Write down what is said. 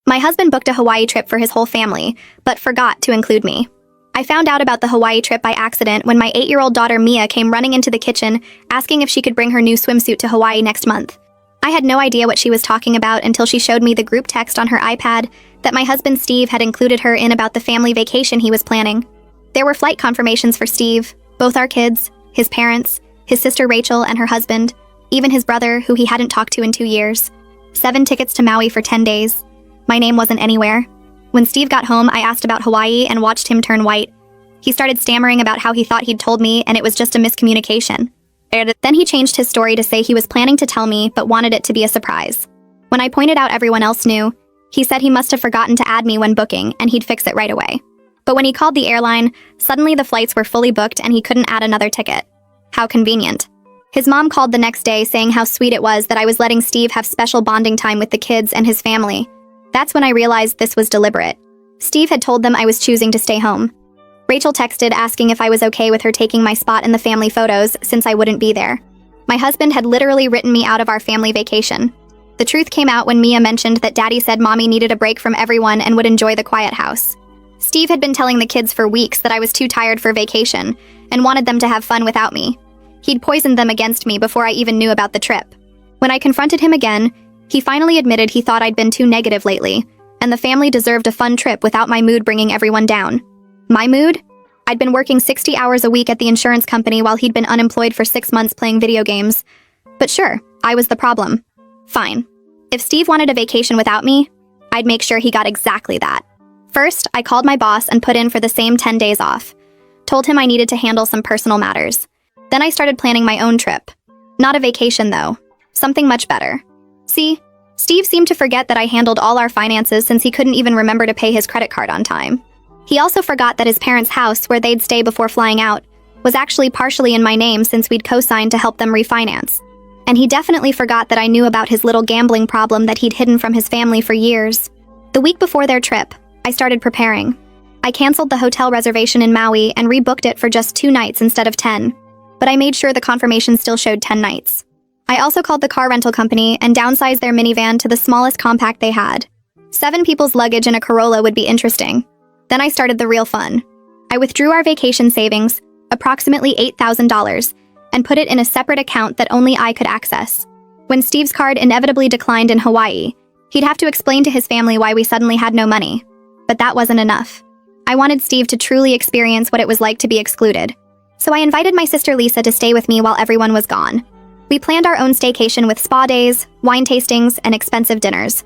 My husband booked a Hawaii trip for his whole family, but forgot to include me. I found out about the Hawaii trip by accident when my 8-year-old daughter Mia came running into the kitchen asking if she could bring her new swimsuit to Hawaii next month. I had no idea what she was talking about until she showed me the group text on her iPad that my husband Steve had included her in about the family vacation he was planning. There were flight confirmations for Steve, both our kids, his parents, his sister Rachel and her husband, even his brother, who he hadn't talked to in 2 years. 7 tickets to Maui for 10 days. My name wasn't anywhere. When Steve got home, I asked about Hawaii and watched him turn white. He started stammering about how he thought he'd told me and it was just a miscommunication. Then he changed his story to say he was planning to tell me but wanted it to be a surprise. When I pointed out everyone else knew, he said he must have forgotten to add me when booking and he'd fix it right away. But when he called the airline, suddenly the flights were fully booked and he couldn't add another ticket. How convenient. His mom called the next day saying how sweet it was that I was letting Steve have special bonding time with the kids and his family. That's when I realized this was deliberate. Steve had told them I was choosing to stay home. Rachel texted asking if I was okay with her taking my spot in the family photos since I wouldn't be there. My husband had literally written me out of our family vacation. The truth came out when Mia mentioned that Daddy said Mommy needed a break from everyone and would enjoy the quiet house. Steve had been telling the kids for weeks that I was too tired for vacation and wanted them to have fun without me. He'd poisoned them against me before I even knew about the trip. When I confronted him again, he finally admitted he thought I'd been too negative lately, and the family deserved a fun trip without my mood bringing everyone down. My mood? I'd been working 60 hours a week at the insurance company while he'd been unemployed for 6 months playing video games. But sure, I was the problem. Fine. If Steve wanted a vacation without me, I'd make sure he got exactly that. First, I called my boss and put in for the same 10 days off. Told him I needed to handle some personal matters. Then I started planning my own trip. Not a vacation, though. Something much better. See, Steve seemed to forget that I handled all our finances since he couldn't even remember to pay his credit card on time. He also forgot that his parents' house, where they'd stay before flying out, was actually partially in my name since we'd co-signed to help them refinance. And he definitely forgot that I knew about his little gambling problem that he'd hidden from his family for years. The week before their trip, I started preparing. I canceled the hotel reservation in Maui and rebooked it for just 2 nights instead of 10. But I made sure the confirmation still showed 10 nights. I also called the car rental company and downsized their minivan to the smallest compact they had. 7 people's luggage in a Corolla would be interesting. Then I started the real fun. I withdrew our vacation savings, approximately $8,000, and put it in a separate account that only I could access. When Steve's card inevitably declined in Hawaii, he'd have to explain to his family why we suddenly had no money. But that wasn't enough. I wanted Steve to truly experience what it was like to be excluded. So I invited my sister Lisa to stay with me while everyone was gone. We planned our own staycation with spa days, wine tastings, and expensive dinners.